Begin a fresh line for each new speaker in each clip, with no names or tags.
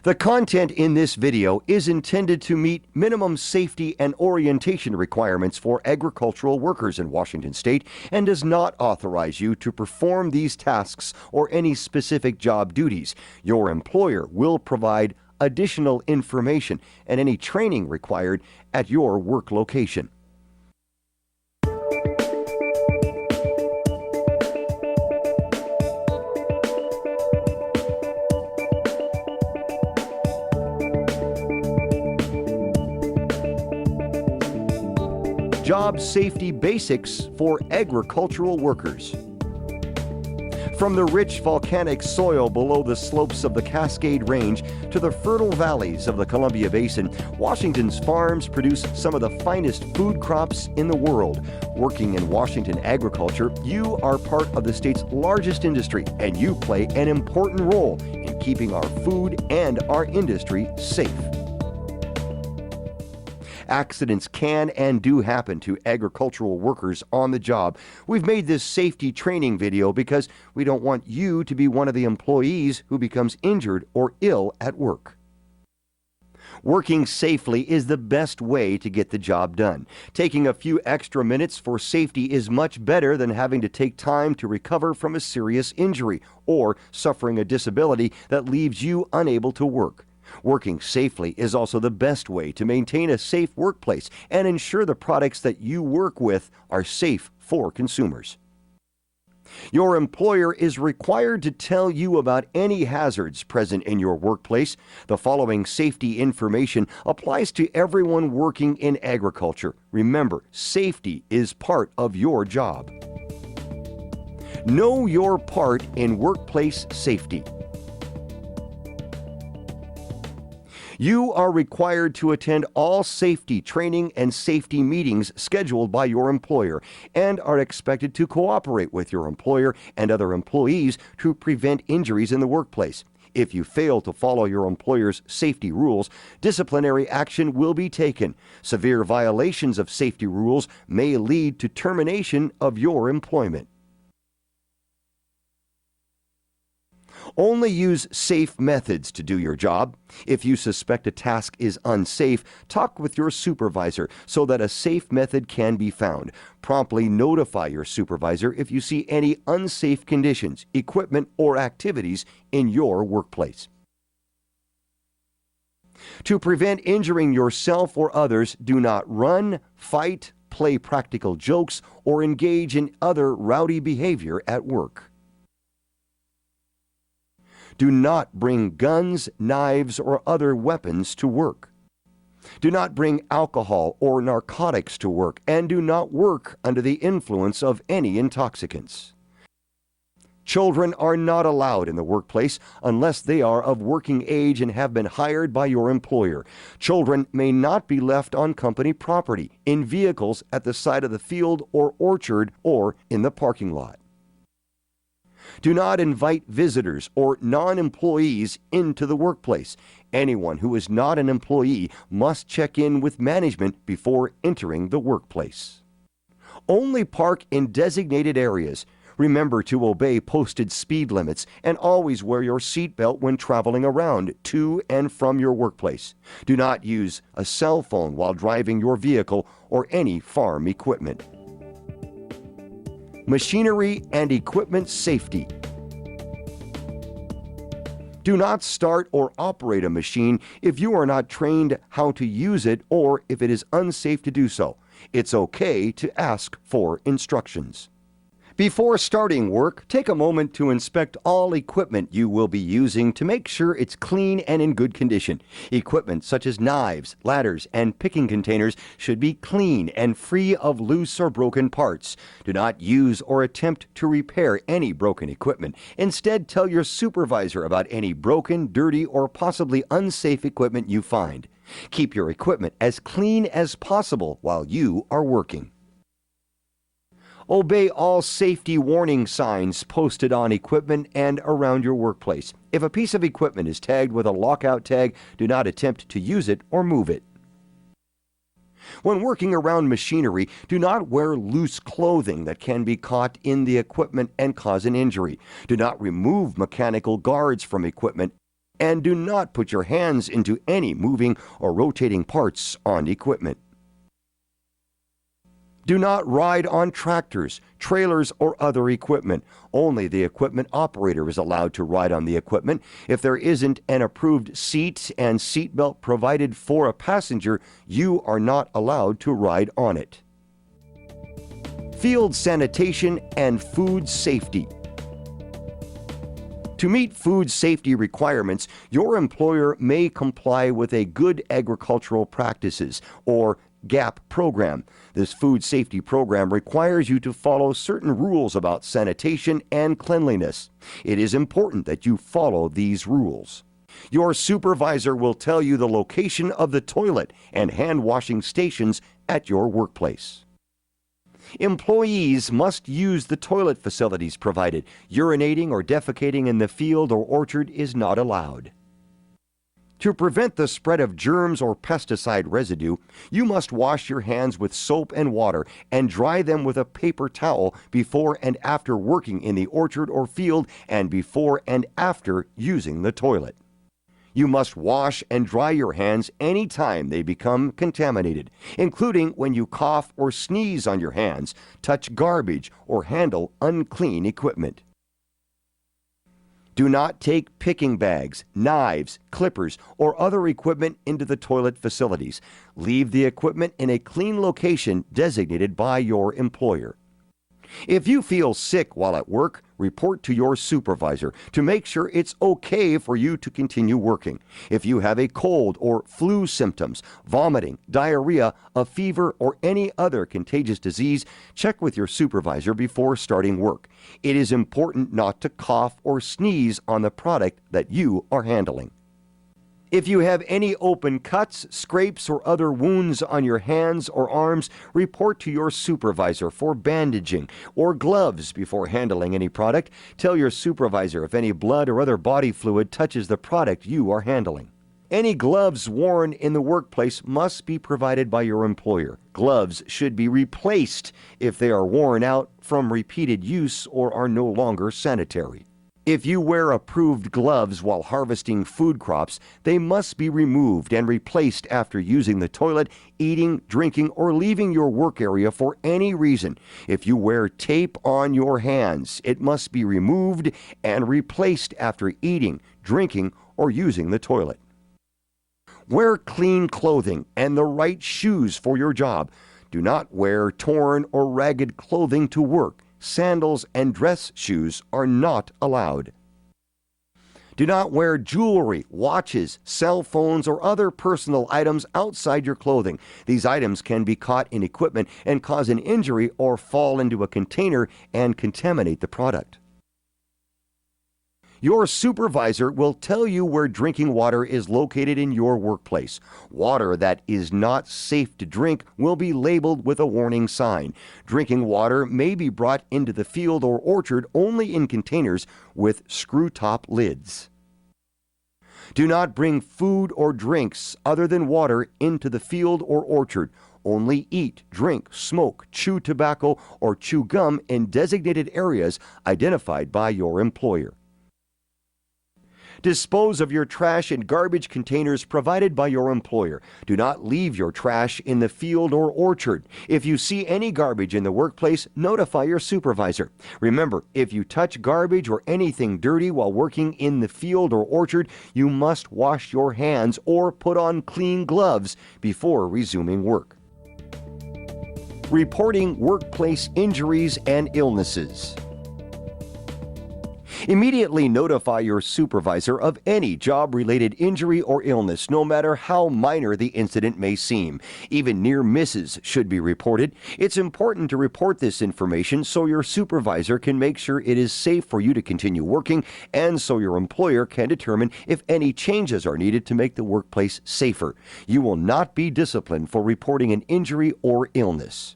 The content in this video is intended to meet minimum safety and orientation requirements for agricultural workers in Washington State and does not authorize you to perform these tasks or any specific job duties. Your employer will provide additional information and any training required at your work location. Job safety basics for agricultural workers. From the rich volcanic soil below the slopes of the Cascade Range to the fertile valleys of the Columbia Basin, Washington's farms produce some of the finest food crops in the world. Working in Washington agriculture, you are part of the state's largest industry, and you play an important role in keeping our food and our industry safe. Accidents can and do happen to agricultural workers on the job. We've made this safety training video because we don't want you to be one of the employees who becomes injured or ill at work. Working safely is the best way to get the job done. Taking a few extra minutes for safety is much better than having to take time to recover from a serious injury or suffering a disability that leaves you unable to work. Working safely is also the best way to maintain a safe workplace and ensure the products that you work with are safe for consumers. Your employer is required to tell you about any hazards present in your workplace. The following safety information applies to everyone working in agriculture. Remember, safety is part of your job. Know your part in workplace safety. You are required to attend all safety training and safety meetings scheduled by your employer and are expected to cooperate with your employer and other employees to prevent injuries in the workplace. If you fail to follow your employer's safety rules, disciplinary action will be taken. Severe violations of safety rules may lead to termination of your employment. Only use safe methods to do your job. If you suspect a task is unsafe, talk with your supervisor so that a safe method can be found. Promptly notify your supervisor if you see any unsafe conditions, equipment, or activities in your workplace. To prevent injuring yourself or others, do not run, fight, play practical jokes, or engage in other rowdy behavior at work. Do not bring guns, knives, or other weapons to work. Do not bring alcohol or narcotics to work, and do not work under the influence of any intoxicants. Children are not allowed in the workplace unless they are of working age and have been hired by your employer. Children may not be left on company property, in vehicles at the side of the field or orchard, or in the parking lot. Do not invite visitors or non-employees into the workplace. Anyone who is not an employee must check in with management before entering the workplace. Only park in designated areas. Remember to obey posted speed limits and always wear your seatbelt when traveling around to and from your workplace. Do not use a cell phone while driving your vehicle or any farm equipment. Machinery and equipment safety. Do not start or operate a machine if you are not trained how to use it or if it is unsafe to do so. It's okay to ask for instructions. Before starting work, take a moment to inspect all equipment you will be using to make sure it's clean and in good condition. Equipment such as knives, ladders, and picking containers should be clean and free of loose or broken parts. Do not use or attempt to repair any broken equipment. Instead, tell your supervisor about any broken, dirty, or possibly unsafe equipment you find. Keep your equipment as clean as possible while you are working. Obey all safety warning signs posted on equipment and around your workplace. If a piece of equipment is tagged with a lockout tag, do not attempt to use it or move it. When working around machinery, do not wear loose clothing that can be caught in the equipment and cause an injury. Do not remove mechanical guards from equipment. And do not put your hands into any moving or rotating parts on equipment. Do not ride on tractors, trailers, or other equipment. Only the equipment operator is allowed to ride on the equipment. If there isn't an approved seat and seatbelt provided for a passenger, you are not allowed to ride on it. Field sanitation and food safety. To meet food safety requirements, your employer may comply with a Good Agricultural Practices, or GAP program. This food safety program requires you to follow certain rules about sanitation and cleanliness. It is important that you follow these rules. Your supervisor will tell you the location of the toilet and hand washing stations at your workplace. Employees must use the toilet facilities provided. Urinating or defecating in the field or orchard is not allowed. To prevent the spread of germs or pesticide residue, you must wash your hands with soap and water and dry them with a paper towel before and after working in the orchard or field and before and after using the toilet. You must wash and dry your hands any time they become contaminated, including when you cough or sneeze on your hands, touch garbage, or handle unclean equipment. Do not take picking bags, knives, clippers, or other equipment into the toilet facilities. Leave the equipment in a clean location designated by your employer. If you feel sick while at work, report to your supervisor to make sure it's okay for you to continue working. If you have a cold or flu symptoms, vomiting, diarrhea, a fever, or any other contagious disease, check with your supervisor before starting work. It is important not to cough or sneeze on the product that you are handling. If you have any open cuts, scrapes, or other wounds on your hands or arms, report to your supervisor for bandaging or gloves before handling any product. Tell your supervisor if any blood or other body fluid touches the product you are handling. Any gloves worn in the workplace must be provided by your employer. Gloves should be replaced if they are worn out from repeated use or are no longer sanitary. If you wear approved gloves while harvesting food crops, they must be removed and replaced after using the toilet, eating, drinking, or leaving your work area for any reason. If you wear tape on your hands, it must be removed and replaced after eating, drinking, or using the toilet. Wear clean clothing and the right shoes for your job. Do not wear torn or ragged clothing to work. Sandals and dress shoes are not allowed. Do not wear jewelry, watches, cell phones, or other personal items outside your clothing. These items can be caught in equipment and cause an injury or fall into a container and contaminate the product. Your supervisor will tell you where drinking water is located in your workplace. Water that is not safe to drink will be labeled with a warning sign. Drinking water may be brought into the field or orchard only in containers with screw-top lids. Do not bring food or drinks other than water into the field or orchard. Only eat, drink, smoke, chew tobacco, or chew gum in designated areas identified by your employer. Dispose of your trash in garbage containers provided by your employer. Do not leave your trash in the field or orchard. If you see any garbage in the workplace, notify your supervisor. Remember, if you touch garbage or anything dirty while working in the field or orchard, you must wash your hands or put on clean gloves before resuming work. Reporting workplace injuries and illnesses. Immediately notify your supervisor of any job-related injury or illness, no matter how minor the incident may seem. Even near misses should be reported. It's important to report this information so your supervisor can make sure it is safe for you to continue working and so your employer can determine if any changes are needed to make the workplace safer. You will not be disciplined for reporting an injury or illness.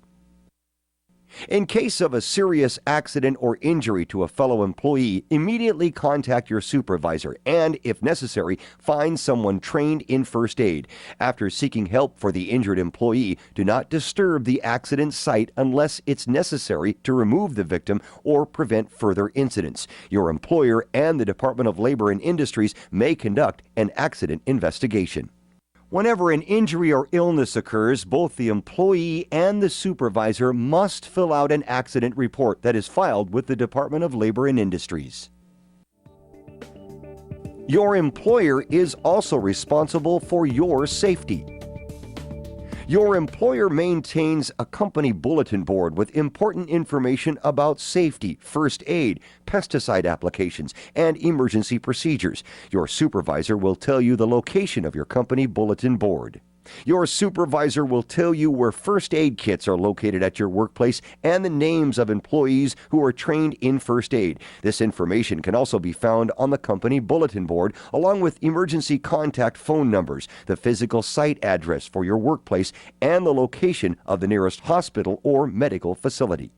In case of a serious accident or injury to a fellow employee, immediately contact your supervisor and, if necessary, find someone trained in first aid. After seeking help for the injured employee, do not disturb the accident site unless it's necessary to remove the victim or prevent further incidents. Your employer and the Department of Labor and Industries may conduct an accident investigation. Whenever an injury or illness occurs, both the employee and the supervisor must fill out an accident report that is filed with the Department of Labor and Industries. Your employer is also responsible for your safety. Your employer maintains a company bulletin board with important information about safety, first aid, pesticide applications, and emergency procedures. Your supervisor will tell you the location of your company bulletin board. Your supervisor will tell you where first aid kits are located at your workplace and the names of employees who are trained in first aid. This information can also be found on the company bulletin board, along with emergency contact phone numbers, the physical site address for your workplace, and the location of the nearest hospital or medical facility.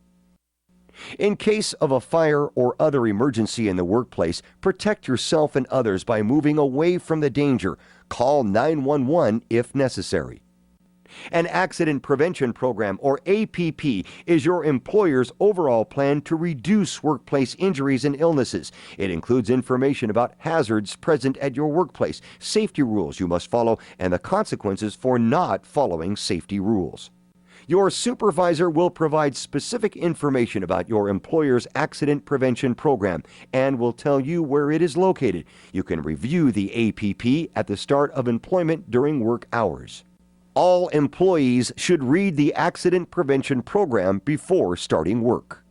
In case of a fire or other emergency in the workplace, protect yourself and others by moving away from the danger. Call 911 if necessary. An accident prevention program, or APP, is your employer's overall plan to reduce workplace injuries and illnesses. It includes information about hazards present at your workplace, safety rules you must follow, and the consequences for not following safety rules. Your supervisor will provide specific information about your employer's accident prevention program and will tell you where it is located. You can review the APP at the start of employment during work hours. All employees should read the accident prevention program before starting work.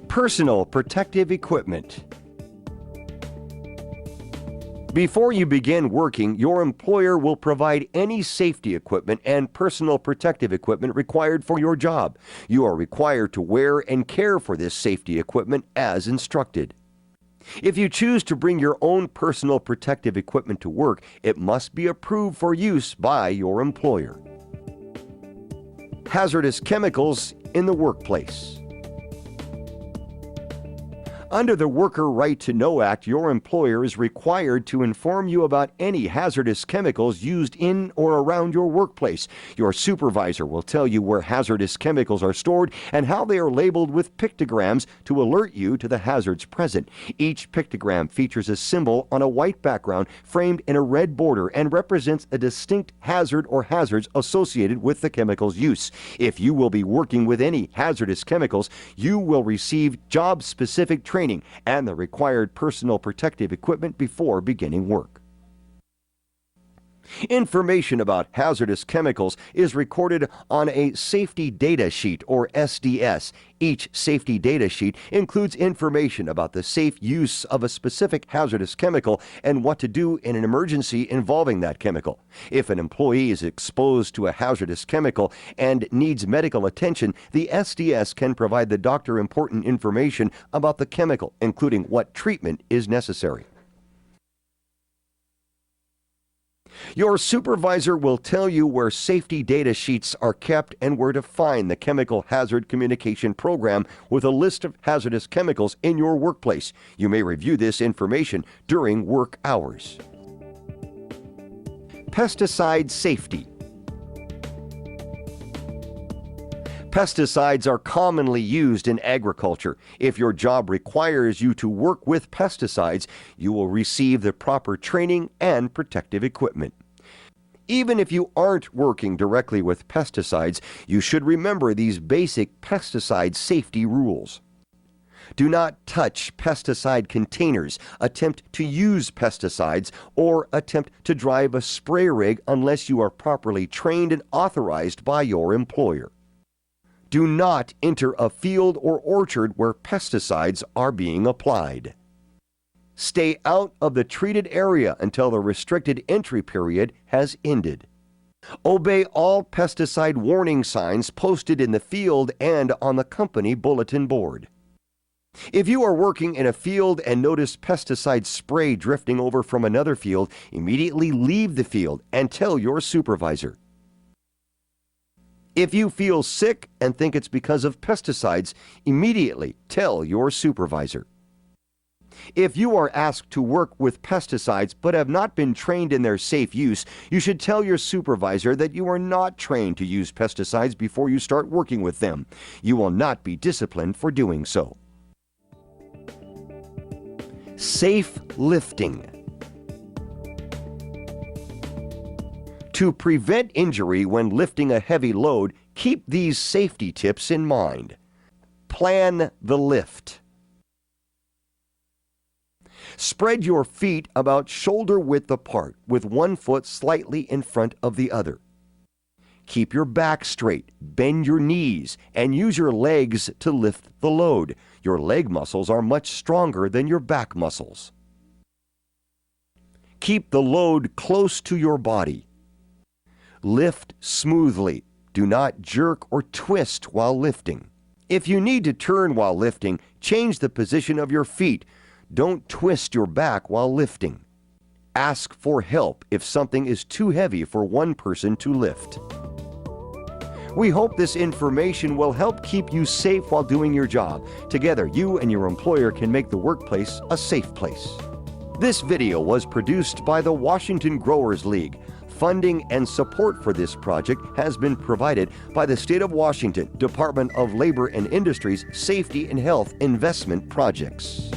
Personal protective equipment. Before you begin working, your employer will provide any safety equipment and personal protective equipment required for your job. You are required to wear and care for this safety equipment as instructed. If you choose to bring your own personal protective equipment to work, it must be approved for use by your employer. Hazardous chemicals in the workplace. Under the Worker Right to Know Act, your employer is required to inform you about any hazardous chemicals used in or around your workplace. Your supervisor will tell you where hazardous chemicals are stored and how they are labeled with pictograms to alert you to the hazards present. Each pictogram features a symbol on a white background framed in a red border and represents a distinct hazard or hazards associated with the chemical's use. If you will be working with any hazardous chemicals, you will receive job-specific training and the required personal protective equipment before beginning work. Information about hazardous chemicals is recorded on a Safety Data Sheet, or SDS. Each safety data sheet includes information about the safe use of a specific hazardous chemical and what to do in an emergency involving that chemical. If an employee is exposed to a hazardous chemical and needs medical attention, the SDS can provide the doctor important information about the chemical, including what treatment is necessary. Your supervisor will tell you where safety data sheets are kept and where to find the Chemical Hazard Communication Program with a list of hazardous chemicals in your workplace. You may review this information during work hours. Pesticide safety. Pesticides are commonly used in agriculture. If your job requires you to work with pesticides, you will receive the proper training and protective equipment. Even if you aren't working directly with pesticides, you should remember these basic pesticide safety rules. Do not touch pesticide containers, attempt to use pesticides, or attempt to drive a spray rig unless you are properly trained and authorized by your employer. Do not enter a field or orchard where pesticides are being applied. Stay out of the treated area until the restricted entry period has ended. Obey all pesticide warning signs posted in the field and on the company bulletin board. If you are working in a field and notice pesticide spray drifting over from another field, immediately leave the field and tell your supervisor. If you feel sick and think it's because of pesticides, immediately tell your supervisor. If you are asked to work with pesticides but have not been trained in their safe use, you should tell your supervisor that you are not trained to use pesticides before you start working with them. You will not be disciplined for doing so. Safe lifting. To prevent injury when lifting a heavy load, keep these safety tips in mind. Plan the lift. Spread your feet about shoulder width apart, with one foot slightly in front of the other. Keep your back straight, bend your knees, and use your legs to lift the load. Your leg muscles are much stronger than your back muscles. Keep the load close to your body. Lift smoothly. Do not jerk or twist while lifting. If you need to turn while lifting, change the position of your feet. Don't twist your back while lifting. Ask for help if something is too heavy for one person to lift. We hope this information will help keep you safe while doing your job. Together, you and your employer can make the workplace a safe place. This video was produced by the Washington Growers League. Funding and support for this project has been provided by the State of Washington Department of Labor and Industries Safety and Health Investment Projects.